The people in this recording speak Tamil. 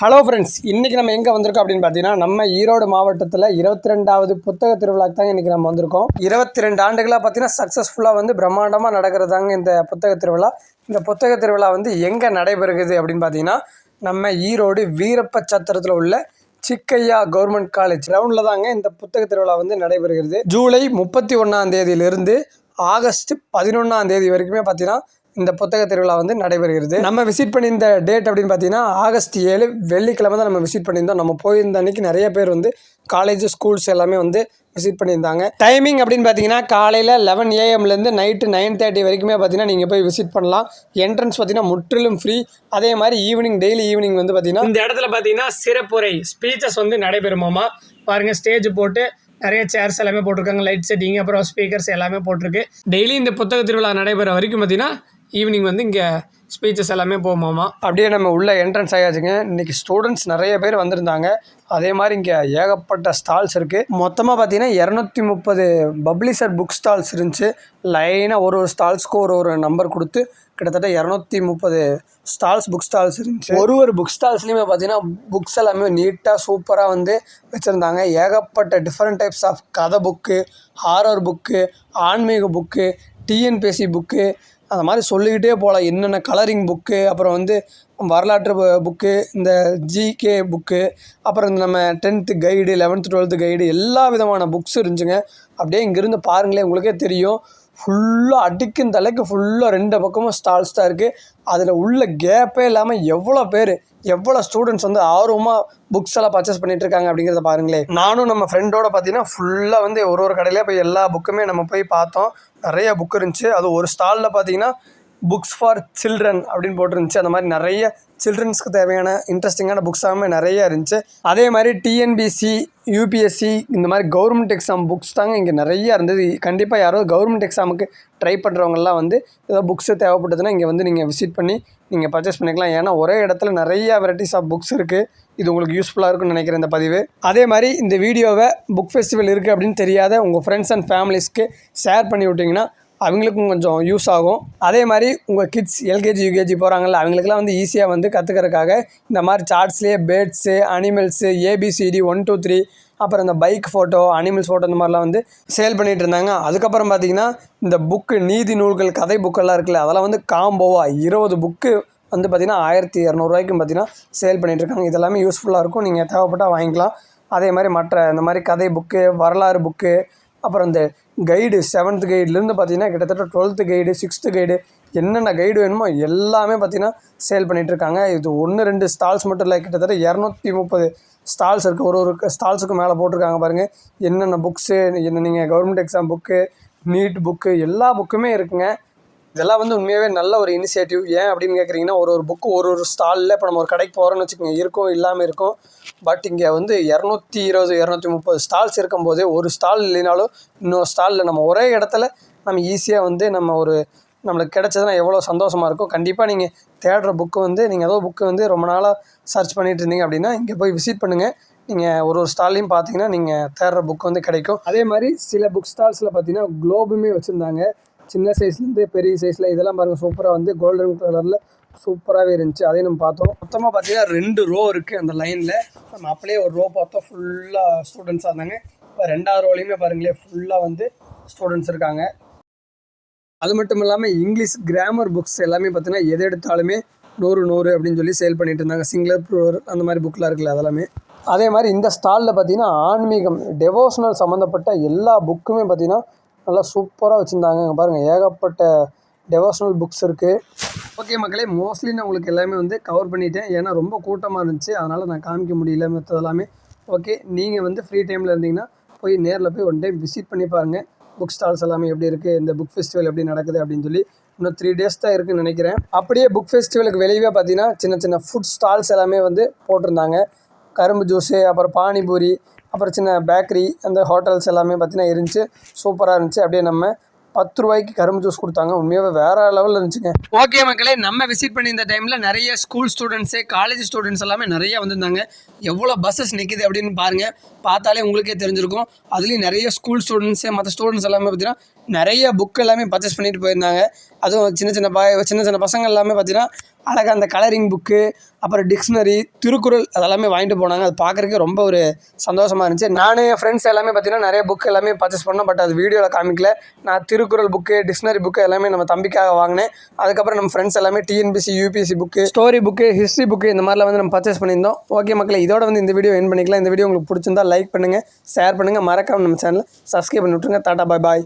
ஹலோ ஃப்ரெண்ட்ஸ், இன்றைக்கி நம்ம எங்கே வந்திருக்கோம் அப்படின்னு பார்த்தீங்கன்னா, நம்ம ஈரோடு மாவட்டத்தில் 22வது புத்தக திருவிழாக்கு தாங்க இன்றைக்கி நம்ம வந்திருக்கோம். 22 ஆண்டுகளாக பார்த்தீங்கன்னா சக்ஸஸ்ஃபுல்லாக பிரம்மாண்டமாக நடக்கிறதாங்க இந்த புத்தக திருவிழா. இந்த புத்தக திருவிழா எங்கே நடைபெறுகிறது அப்படின்னு பார்த்தீங்கன்னா, நம்ம ஈரோடு வீரப்பச்சத்திரத்தில் உள்ள சிக்கையா கவர்மெண்ட் காலேஜ் கிரவுண்டில் தாங்க இந்த புத்தக திருவிழா நடைபெறுகிறது. ஜூலை 31ஆம் தேதியிலிருந்து ஆகஸ்ட் 11ஆம் தேதி வரைக்குமே பார்த்தீங்கன்னா இந்த புத்தக திருவிழா நடைபெறுகிறது. நம்ம விசிட் பண்ணியிருந்த டேட் அப்படின்னு பார்த்தீங்கன்னா ஆகஸ்ட் 7 வெள்ளிக்கிழமை தான் நம்ம விசிட் பண்ணியிருந்தோம். நம்ம போயிருந்த அன்றைக்கி நிறைய பேர் காலேஜ் ஸ்கூல்ஸ் எல்லாமே விசிட் பண்ணியிருந்தாங்க. டைமிங் அப்படின்னு பார்த்தீங்கன்னா காலையில் 11 AM நைட்டு 9:30 வரைக்குமே பார்த்தீங்கன்னா நீங்கள் போய் விசிட் பண்ணலாம். என்ட்ரன்ஸ் பார்த்தீங்கன்னா முற்றிலும் ஃப்ரீ. அதே மாதிரி டெய்லி ஈவினிங் பார்த்தீங்கன்னா இந்த இடத்துல பார்த்தீங்கன்னா சிறப்புரை ஸ்பீச்சஸ் நடைபெறுமாமா. பாருங்கள், ஸ்டேஜ் போட்டு நிறைய சேர்ஸ் எல்லாமே போட்டிருக்காங்க, லைட் செட்டிங், அப்புறம் ஸ்பீக்கர்ஸ் எல்லாமே போட்டிருக்கு. டெய்லி இந்த புத்தக திருவிழா நடைபெற வரைக்கும் பார்த்தீங்கன்னா ஈவினிங் இங்கே ஸ்பீச்சஸ் எல்லாமே போகுமாமா. அப்படியே நம்ம உள்ள என்ட்ரன்ஸ் ஆயாச்சுங்க. இன்றைக்கி ஸ்டூடெண்ட்ஸ் நிறைய பேர் வந்திருந்தாங்க. அதே மாதிரி இங்கே ஏகப்பட்ட ஸ்டால்ஸ் இருக்குது. மொத்தமாக பார்த்தீங்கன்னா 230 பப்ளிஷர் புக் ஸ்டால்ஸ் இருந்துச்சு. லைனாக ஒரு ஸ்டால்ஸ்க்கு ஒரு நம்பர் கொடுத்து கிட்டத்தட்ட 230 ஸ்டால்ஸ் புக் ஸ்டால்ஸ் இருந்துச்சு. ஒரு புக் ஸ்டால்ஸ்லையுமே பார்த்தீங்கன்னா புக்ஸ் எல்லாமே நீட்டாக சூப்பராக வச்சுருந்தாங்க. ஏகப்பட்ட டிஃப்ரெண்ட் டைப்ஸ் ஆஃப் கதை புக்கு, ஹாரர் புக்கு, ஆன்மீக புக்கு, டிஎன்பிஎஸ்சி புக்கு, அந்த மாதிரி சொல்லிக்கிட்டே போகலாம். என்னென்ன கலரிங் புக்கு, அப்புறம் வரலாற்று புக்கு, இந்த ஜிகே புக்கு, அப்புறம் நம்ம 10th guide, 11th 12th guide, எல்லா விதமான புக்ஸ் இருந்துச்சுங்க. அப்படியே இங்கேருந்து பாருங்களேன், உங்களுக்கே தெரியும். ஃபுல்லாக அடிக்கும் தலைக்கு ஃபுல்லாக 2 பக்கமும் ஸ்டால்ஸ் தான் இருக்குது. அதில் உள்ள கேப்பே இல்லாமல் எவ்வளோ ஸ்டூடெண்ட்ஸ் ஆர்வமாக புக்ஸ் எல்லாம் பர்ச்சேஸ் பண்ணிகிட்டு இருக்காங்க அப்படிங்கிறத பாருங்களேன். நானும் நம்ம ஃப்ரெண்டோட பார்த்தீங்கன்னா ஃபுல்லாக ஒரு கடையிலே போய் எல்லா புக்குமே நம்ம போய் பார்த்தோம். நிறைய புக் இருந்துச்சு. அது ஒரு ஸ்டாலில் பார்த்தீங்கன்னா புக்ஸ் ஃபார் சில்ட்ரன் அப்படின்னு போட்டிருந்துச்சு. அந்த மாதிரி நிறைய சில்ட்ரன்ஸ்க்கு தேவையான இன்ட்ரெஸ்டிங்கான புக்ஸ் எல்லாமே நிறைய இருந்துச்சு. அதே மாதிரி டிஎன்பிசி, யூபிஎஸ்சி, இந்த மாதிரி கவர்மெண்ட் எக்ஸாம் புக்ஸ் தாங்க இங்கே நிறையா இருந்தது. கண்டிப்பாக யாரோ கவர்மெண்ட் எக்ஸாமுக்கு ட்ரை பண்ணுறவங்கலாம் ஏதோ புக்ஸு தேவைப்பட்டதுன்னா இங்கே நீங்கள் விசிட் பண்ணி நீங்கள் பர்ச்சேஸ் பண்ணிக்கலாம். ஏன்னா ஒரே இடத்துல நிறையா வெரைட்டிஸ் ஆஃப் புக்ஸ் இருக்குது. இது உங்களுக்கு யூஸ்ஃபுல்லாக இருக்குன்னு நினைக்கிறேன் இந்த பதிவு. அதே மாதிரி இந்த வீடியோவை புக் ஃபெஸ்டிவல் இருக்குது அப்படின்னு தெரியாத உங்கள் ஃப்ரெண்ட்ஸ் அண்ட் ஃபேமிலிஸ்க்கு ஷேர் பண்ணி விட்டிங்கன்னா அவங்களுக்கும் கொஞ்சம் யூஸ் ஆகும். அதே மாதிரி உங்கள் கிட்ஸ் எல்கேஜி யூகேஜி போகிறாங்கல்ல, அவங்களுக்குலாம் ஈஸியாக கற்றுக்கிறதுக்காக இந்த மாதிரி சார்ட்ஸ்லேயே பேர்ட்ஸு, அனிமல்ஸு, ABCD 1 2 3, அப்புறம் இந்த பைக் ஃபோட்டோ, அனிமல்ஸ் ஃபோட்டோ, இந்த மாதிரிலாம் சேல் பண்ணிகிட்டு இருந்தாங்க. அதுக்கப்புறம் பார்த்திங்கன்னா இந்த புக்கு, நீதி நூல்கள், கதை புக்கெல்லாம் இருக்குல்ல, அதெல்லாம் காம்போவாக 20 புக்கு பார்த்திங்கன்னா 1200 ரூபாய்க்கும் பார்த்திங்கன்னா சேல் பண்ணிகிட்ருக்காங்க. இதெல்லாமே யூஸ்ஃபுல்லாக இருக்கும். நீங்கள் தேவைப்பட்டால் வாங்கிக்கலாம். அதே மாதிரி இந்த மாதிரி கதை புக்கு, வரலாறு புக்கு, அப்புறம் இந்த கைடு 7th கைட்லேருந்து பார்த்திங்கன்னா கிட்டத்தட்ட 12th கைடு, 6th கைடு, என்னென்ன கைடு வேணுமோ எல்லாமே பார்த்திங்கன்னா சேல் பண்ணிகிட்ருக்காங்க. இது 1-2 ஸ்டால்ஸ் மட்டும் இல்லை, கிட்டத்தட்ட 230 ஸ்டால்ஸ் இருக்குது. ஒரு ஸ்டால்ஸுக்கு மேலே போட்டிருக்காங்க பாருங்கள். என்னென்ன புக்ஸு, நீங்கள் government exam book, NEET book, எல்லா புக்குமே இருக்குங்க. இதெல்லாம் உண்மையாகவே நல்ல ஒரு இனிஷியேட்டிவ். ஏன் அப்படின்னு கேட்குறீங்கன்னா, ஒரு புக்கு ஒரு ஸ்டாலில் இப்போ நம்ம ஒரு கடைக்கு போகிறோன்னு வச்சுக்கோங்க, இருக்கும் இல்லாமல் இருக்கும். பட் இங்கே 220 230 ஸ்டால்ஸ் இருக்கும்போது ஒரு ஸ்டால் இல்லைனாலும் இன்னொரு ஸ்டாலில் நம்ம ஒரே இடத்துல நம்ம ஈஸியாக நம்மளுக்கு கிடச்சதுன்னா எவ்வளோ சந்தோஷமாக இருக்கும். கண்டிப்பாக நீங்கள் தேடுற புக்கு நீங்கள் ஏதோ புக்கு ரொம்ப நாளாக சர்ச் பண்ணிகிட்டு இருந்தீங்க அப்படின்னா இங்கே போய் விசிட் பண்ணுங்கள். நீங்கள் ஒரு ஸ்டால்லையும் பார்த்தீங்கன்னா நீங்கள் தேடுற புக்கு கிடைக்கும். அதே மாதிரி சில புக் ஸ்டால்ஸில் பார்த்தீங்கன்னா குளோபுமே வச்சுருந்தாங்க. சின்ன சைஸ்லேருந்து பெரிய சைஸில். இதெல்லாம் பாருங்கள், சூப்பராக கோல்டன் கலரில் சூப்பராகவே இருந்துச்சு. அதையும் நம்ம பார்த்தோம். மொத்தமாக பார்த்தீங்கன்னா 2 ரோ இருக்குது அந்த லைனில். நம்ம அப்படியே ஒரு ரோ பார்த்தோம், ஃபுல்லாக ஸ்டூடெண்ட்ஸாக இருந்தாங்க. இப்போ 2வது ரோலையுமே பாருங்களேன், ஃபுல்லாக ஸ்டூடெண்ட்ஸ் இருக்காங்க. அது மட்டும் இல்லாமல் இங்கிலீஷ் கிராமர் புக்ஸ் எல்லாமே பார்த்தீங்கன்னா எது எடுத்தாலுமே 100 அப்படின்னு சொல்லி சேல் பண்ணிட்டு இருந்தாங்க. சிங்குலர் ப்ளூரல் அந்த மாதிரி புக்கெலாம் இருக்குல்ல, அதெல்லாமே. அதே மாதிரி இந்த ஸ்டாலில் பார்த்தீங்கன்னா ஆன்மீகம், டெவோஷனல் சம்மந்தப்பட்ட எல்லா புக்குமே பார்த்தீங்கன்னா நல்லா சூப்பராக வச்சுருந்தாங்க. பாருங்கள், ஏகப்பட்ட டெவோஷனல் புக்ஸ் இருக்குது. ஓகே மக்களே, மோஸ்ட்லி நான் உங்களுக்கு எல்லாமே கவர் பண்ணிட்டேன். ஏன்னா ரொம்ப கூட்டமாக இருந்துச்சு, அதனால் நான் காமிக்க முடியல மற்றதெல்லாமே. ஓகே, நீங்கள் ஃப்ரீ டைமில் இருந்தீங்கன்னா போய் நேரில் போய் ஒன் டைம் விசிட் பண்ணி பாருங்கள். புக் ஸ்டால்ஸ் எல்லாமே எப்படி இருக்குது, இந்த புக் ஃபெஸ்டிவல் எப்படி நடக்குது அப்படின்னு சொல்லி. இன்னும் 3 days தான் இருக்குதுன்னு நினைக்கிறேன். அப்படியே புக் ஃபெஸ்டிவலுக்கு வெளியே பார்த்தீங்கன்னா சின்ன ஃபுட் ஸ்டால்ஸ் எல்லாமே போட்டிருந்தாங்க. கரும்பு ஜூஸு, அப்புறம் பானிபூரி, அப்புறம் சின்ன பேக்கரி, அந்த ஹோட்டல்ஸ் எல்லாமே பார்த்தீங்கன்னா இருந்துச்சு. சூப்பராக இருந்துச்சு. அப்படியே நம்ம 10 ரூபாய்க்கு கரும்பு ஜூஸ் கொடுத்தாங்க. உண்மையாகவே வேறு லெவலில் இருந்துச்சுங்க. ஓகே மக்களே, நம்ம விசிட் பண்ணி இந்த டைமில் நிறைய ஸ்கூல் ஸ்டூடெண்ட்ஸு, காலேஜ் ஸ்டூடெண்ட்ஸ் எல்லாமே நிறைய வந்திருந்தாங்க. எவ்வளோ பஸ்ஸஸ் நிற்கிது அப்படின்னு பாருங்கள், பார்த்தாலே உங்களுக்கே தெரிஞ்சிருக்கும். அதுலேயும் நிறைய ஸ்கூல் ஸ்டூடெண்ட்ஸு, மற்ற ஸ்டூடெண்ட்ஸ் எல்லாமே பார்த்தீங்கன்னா நிறைய புக் எல்லாமே பர்ச்சேஸ் பண்ணிட்டு போயிருந்தாங்க. அதுவும் சின்ன சின்ன பசங்க எல்லாமே பார்த்தீங்கன்னா அழகாக அந்த கலரிங் புக்கு, அப்புறம் டிக்ஷனரி, திருக்குறள் அதெல்லாமே வாங்கிட்டு போனாங்க. அது பார்க்குறதுக்கு ரொம்ப ஒரு சந்தோஷமாக இருந்துச்சு. நானும் என் ஃப்ரெண்ட்ஸ் எல்லாமே பார்த்தீங்கன்னா நிறைய புக் எல்லாமே பர்ச்சேஸ் பண்ணோம். பட் அது வீடியோவில் காமிக்கல. நான் திருக்குறள் புக்கு, டிக்ஷனரி புக்கு எல்லாமே நம்ம தம்பிக்காக வாங்கினேன். அதுக்கப்புறம் நம்ம ஃப்ரெண்ட்ஸ் எல்லாமே TNPSC, UPSC book, story book, history book இந்த மாதிரிலாம் வந்து நம்ம பர்ச்சேஸ் பண்ணியிருந்தோம். ஓகே மக்களே, இதோட வந்து இந்த வீடியோ எண்ட் பண்ணிக்கலாம். இந்த வீடியோ உங்களுக்கு பிடிச்சிருந்தா லைக் பண்ணுங்கள், ஷேர் பண்ணுங்கள், மறக்காம நம்ம சேனலை சப்ஸ்கிரைப் பண்ணி விட்ருங்க. டாடா, பாய் பாய்.